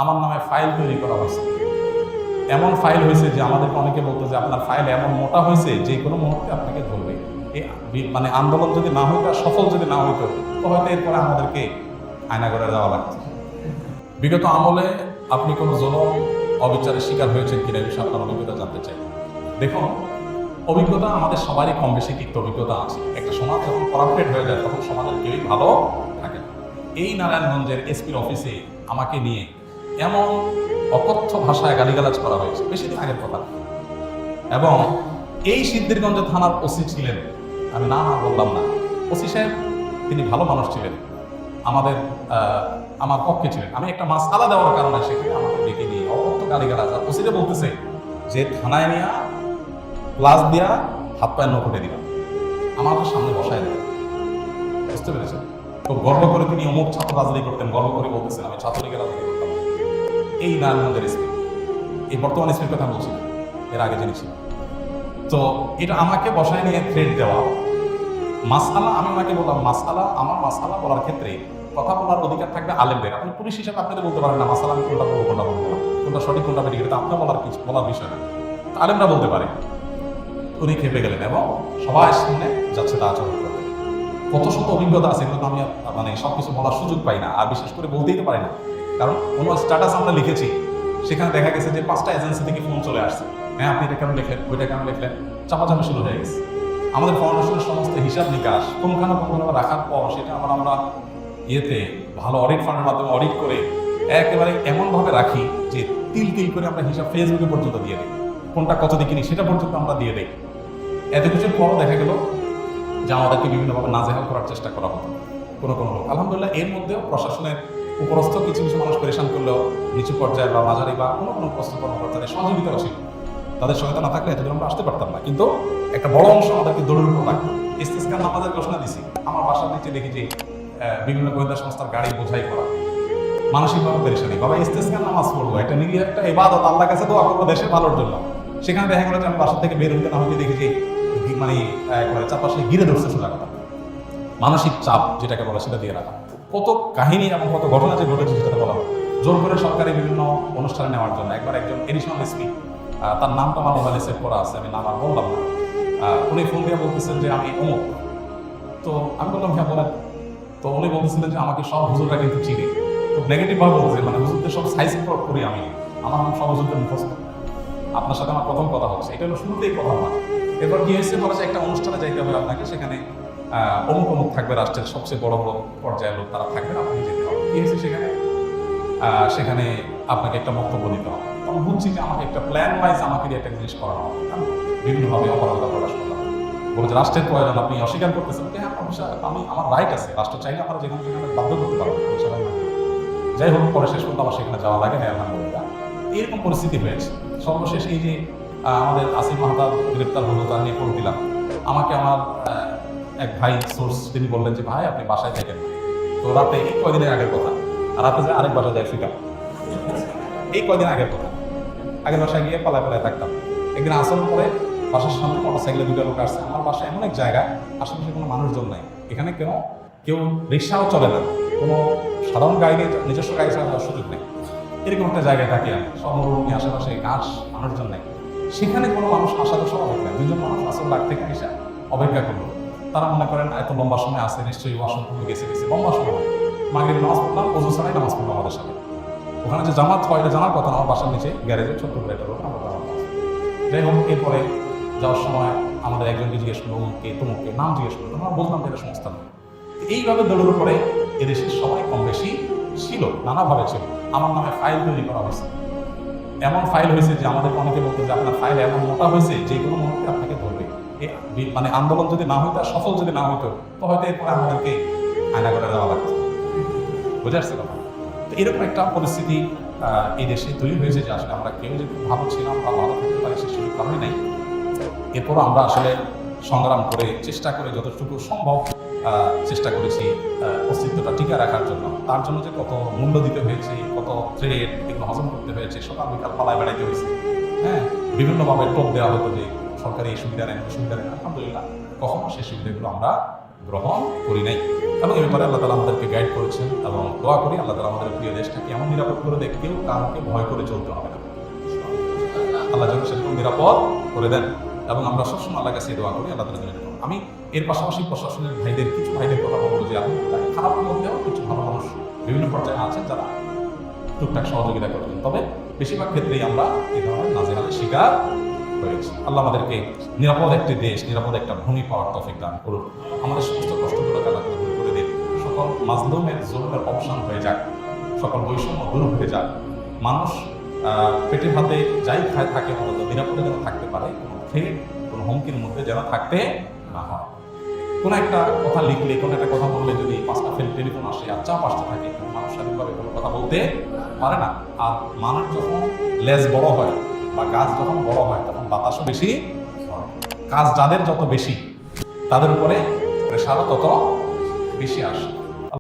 আমার নামে ফাইল তৈরি করা হয়েছে। এমন ফাইল হয়েছে যে আমাদেরকে অনেকে বলতো যে আপনার ফাইল এমন মোটা হয়েছে যে কোনো মুহূর্তে আপনাকে ধরবে। এই মানে আন্দোলন যদি না হইতো, সফল যদি না হইতো, তো হয়তো এরপরে আমাদেরকে আয়নাঘরে যাওয়া লাগতো। বিগত আমলে আপনি কোনো জুলুম অবিচারের শিকার হয়েছেন কিনা, বিষয়ে আপনার অভিজ্ঞতা জানতে চাই। দেখুন, অভিজ্ঞতা আমাদের সবারই কম বেশি তিক্ত অভিজ্ঞতা আছে। একটা সমাজ যখন করাপ্টেড হয়ে যায় তখন সমাজের কেউই ভালো থাকে না। এই নারায়ণগঞ্জের এসপির অফিসে আমাকে নিয়ে এমন অকথ্য ভাষায় গালিগালাজ করা হয়েছে, বেশি দিন আগের কথা। এবং এই সিদ্ধিরগঞ্জ থানার ওসি ছিলেন, আমি না বললাম না, ওসি সাহেব তিনি ভালো মানুষ ছিলেন, আমার পক্ষে ছিলেন। আমি একটা মাসআলা দেওয়ার কারণে সেখানে আমাকে ডেকে নিয়ে অকথ্য গালিগালাজ, আর ওসিটা বলতেছে যে থানায় নিয়ে প্লাস দিয়া হাত পায়ে নখুটে দিলাম, আমাদের সামনে বসায় দিলাম। বুঝতে পেরেছেন? তো গর্ব করে তিনি অমুক ছাত্র রাজনীতি করতেন, গর্ব করে বলতেছেন আমি ছাত্রলীগের রাজনীতি করতাম। এই নারায়ণগঞ্জের এসপি, এই বর্তমান এসপির কথা বলছি, এর আগে জেনেছি। তো এটা আমাকে বসায় নিয়ে থ্রেড দেওয়া মাসআলা। আমি ওনাকে বললাম মাসআলা, আমার মাসআলা বলার ক্ষেত্রে কথা বলার অধিকার থাকবে আলেমদের। আপনি পুলিশ হিসাবে আপনাদের বলতে পারেন না মাসআলা আমি কোনটা বলবো কোনটা বলবো না, কোনটা সঠিক কোনটা বেঠিক, এটা আপনার বলার বিষয় না, আলেমরা বলতে পারে। উনি খেপে গেলেন এবং সবাই সামনে যাচ্ছে তা আচরণ করলেন। কত শত অভিজ্ঞতা আছে, এগুলো তো আমি মানে সবকিছু বলার সুযোগ পাই না, আর বিশেষ করে বলতেই তো পারি না। কারণ কোনো স্ট্যাটাস আমরা লিখেছি, সেখানে দেখা গেছে যে 5টা এজেন্সি থেকে ফোন চলে আসছে, হ্যাঁ আপনি এটা কেন লিখলেন, ওইটা কেন লিখলেন, চাপাচাপি শুরু হয়ে গেছে। আমাদের ফাউন্ডেশনের সমস্ত হিসাব নিকাশ কোনখানে রাখার পর সেটা আমরা ইয়েতে ভালো অডিট ফান্ডের মাধ্যমে অডিট করে একেবারে এমনভাবে রাখি যে তিল তিল করে আমরা হিসাব ফেসবুকে পর্যন্ত দিয়ে দিই, কোনটা কত দিকিনি সেটা পর্যন্ত আমরা দিয়ে দিই। এত কিছুর পরও দেখা গেল যে আমাদেরকে বিভিন্নভাবে নাজেহাল করার চেষ্টা করা হতো কোনো লোক। আলহামদুলিল্লাহ এর মধ্যেও প্রশাসনের উপরস্থ কিছু মানুষ পরেশান করলেও নিচু পর্যায়ে বা মাঝারি বা কোনো উপস্থ কর্মকর্তাদের সহযোগিতা ছিল। তাদের সহায়তা না থাকলে এতদূর আমরা আসতে পারতাম না। কিন্তু একটা বড় অংশ আমাদেরকে দৌড়ের উপর লাগতো। ইস্তেসকার নামাজের ঘোষণা দিছি, আমার বাসার নিচে দেখি যে বিভিন্ন গোয়েন্দা সংস্থার গাড়ি বোঝাই করা, মানসিকভাবে পেরেশানি। বাবা ইস্তেসকার নামাজ পড়বো, একটা নিজের একটা ইবাদত, আল্লাহর কাছে দোয়া করবো দেশের ভালোর জন্য। সেখানে দেখা গেল যে আমি বাসা থেকে বের হইতে না হইতে দেখি যে মানে চারপাশে ঘিরে ধরছে সোজা কথা। মানসিক চাপ যেটাকে বলে সেটা দিয়ে রাখা। কত কাহিনী এবং কত ঘটনা যে ঘটেছে সেটা বলা হয়। জোর করে সরকারি বিভিন্ন অনুষ্ঠানে নেওয়ার জন্য একবার একজন এডিশনাল এসপি, তার নামটা আমার মোবাইলে সেভ করা আছে, আমি নাম আর বললাম না, উনি ফোন দিয়ে বলতেছেন যে আমি অমুক। তো আমি বললাম হ্যাঁ বলেন। তো উনি বলতেছিলেন যে আমাকে সব হুজুররা কিন্তু চিনি, খুব নেগেটিভভাবে বলছে, মানে হুজুরদের সব সাইজ করি আমি, আমার নাম সব হুজুরদের মুখস্থ, আপনার সাথে আমার প্রথম কথা হচ্ছে, এটা হলো শুরুতেই কথা না। এরপর কি হয়েছে বলা একটা অনুষ্ঠানে যাইতে হবে আপনাকে, সেখানে অমুক অমুক থাকবে, রাষ্ট্রের সবচেয়ে বড় বড় পর্যায়ের লোক তারা থাকবেন, আপনাকে যেতে হবে। কি হয়েছে সেখানে আপনাকে একটা বক্তব্য দিতে হবে। তখন বুঝছি যে আমাকে একটা প্ল্যান ওয়াইজ আমাকে দিয়ে একটা জিনিস করানো হবে, বিভিন্নভাবে অপরাধতা প্রকাশ করলাম, বলে যে রাষ্ট্রের প্রয়োজন আপনি অস্বীকার করতেছেন। হ্যাঁ আমি আমার রাইট আছে, রাষ্ট্র চাইলে আমরা যেখানে বাধ্য করতে পারবো। যাই হোক, পরে শেষ পর্যন্ত আমার সেখানে যাওয়া লাগে না, আলহামদুলিল্লাহ। এরকম পরিস্থিতি হয়েছে। সর্বশেষ এই যে আমাদের আসিফ মাহতাব গ্রেপ্তার হলো, তার নিয়ে পড়ে দিলাম। আমাকে আমার এক ভাই সোর্স তিনি বললেন যে ভাই আপনি বাসায় থাকেন। তো রাতে এই কয়দিনের আগের কথা, আর রাতে যে আরেক বাসায় যায় ফিরতাম, এই কয়দিন আগের কথা। আগের বাসায় গিয়ে পালায় থাকতাম। একদিন আসার পরে বাসার সামনে মোটরসাইকেলে 2টা লোক আসছে। আমার বাসা এমন এক জায়গায় আশেপাশে কোনো মানুষজন নাই, এখানে কেউ রিক্সাও চলে না, কোনো সাধারণ গাড়ি নিয়ে নিজস্ব গাড়ি চালানোর সুযোগ নেই। এরকম একটা জায়গায় থাকি আমি, সমরুভূমি, আশেপাশে ঘাস, মানুষজন নেই। সেখানে কোনো মানুষ আসার স্বাভাবিক নেই। 2জন মানুষ আসল লাগ থেকে এসে অপেক্ষা করলো। তারা মনে করেন এত লম্বা সময় আসে, নিশ্চয়ই ওয়াশরুমে গেছে লম্বা সময়। মাগরিব নামাজ পড়লাম, ওযু ছাড়াই নামাজ পড়লাম আমাদের সাথে। ওখানে যে জামাত হয় এটা জানার কথা না, আমার বাসার নিচে গ্যারেজে ছোট্ট করে একটা লোক আমরা জামাত। যাই হোক, এরপরে যাওয়ার সময় আমাদের একজনকে জিজ্ঞেস করলো অমুককে তমুককে, নাম জিজ্ঞেস করলো, আমরা বললাম যে এটা সংস্থা না। এইভাবে দৌড়ের উপরে এদেশের সবাই কম বেশি ছিল, নানাভাবে ছিল। আমার নামে ফাইল তৈরি করা হয়েছে, এমন ফাইল হয়েছে যে আমাদেরকে অনেকে বলতো যে আপনার ফাইল এমন মোটা হয়েছে যে কোনো মুহূর্তে আপনাকে ধরবে। মানে আন্দোলন যদি না হইতো, সফল যদি না হইতো, তো হয়তো এরপরে আমাদেরকে আয়নাঘরে যাওয়া লাগতো। বুঝে আসছে কথা? তো এরকম একটা পরিস্থিতি এই দেশে তৈরি হয়েছে যে আসলে আমরা কেউ যে খুব ভালো ছিলাম বা ভালো থাকতে পারি সে সুযোগ কারণে নাই। এরপরও আমরা আসলে সংগ্রাম করে চেষ্টা করে যতটুকু সম্ভব চেষ্টা করেছি অস্তিত্বটা টিকে রাখার জন্য। তার জন্য যে কত মূল্য দিতে হয়েছে, কত থ্রেড এগুলো হজম করতে হয়েছে, সকাল বিকাল পালায় বেড়াইতে হয়েছে। হ্যাঁ, বিভিন্নভাবে টোপ দেওয়া হতো যে সরকারি এই সুবিধা নেন, ওই সুবিধা নেন। আলহামদুলিল্লাহ কখনো সেই সুবিধাগুলো আমরা গ্রহণ করি নাই। এবং এই ব্যাপারে আল্লাহ তাআলা আমাদেরকে গাইড করেছেন এবং দোয়া করি আল্লাহ তাআলা আমাদের প্রিয় দেশটাকে এমন নিরাপদ করে দেয় কেউ কাউকে ভয় করে চলতে হবে না। আল্লাহ যেন সেরকম নিরাপদ করে দেন এবং আমরা সবসময় আল্লাহ কাছে দোয়া করি আল্লাহ তাআলা যেন। আমি এর পাশাপাশি প্রশাসনের কিছু ভাইদের কথা বলবো যে আলহামদুলিল্লাহ খারাপের মধ্যেও কিছু ভালো মানুষ বিভিন্ন পর্যায়ে আছেন যারা টুকটাক সহযোগিতা করবেন, তবে বেশিরভাগ ক্ষেত্রেই আমরা এই ধরনের নাজেহালের শিকার হয়েছি। আল্লাহ আমাদেরকে নিরাপদ একটি দেশ, নিরাপদ একটা ভূমি পাওয়ার তৌফিক দান করুন। আমাদের সমস্ত কষ্টগুলোকে আল্লাহ দূর করে দিন। সকল মাজলুমের জুলুমের অবসান হয়ে যাক, সকল বৈষম্য দূর হয়ে যাক। মানুষ পেটে ভাতে যাই খায় থাকে অন্তত নিরাপদে যেন থাকতে পারে, কোনো খেয়ে কোনো হুমকির মধ্যে যেন থাকতে না হয়। কোনো একটা কথা লিখলে, কোনো একটা কথা বললে যদি 5টা টেলিফোন আসে আর চাপ আসতে থাকে, মানুষ স্বাধীনভাবে কোনো কথা বলতে পারে না। আর মানুষ যখন লেজ বড় হয় বা গাছ যখন বড় হয় তখন বাতাসও বেশি হয়। কাজ যাদের যত বেশি তাদের উপরে প্রেশারও তত বেশি আসে।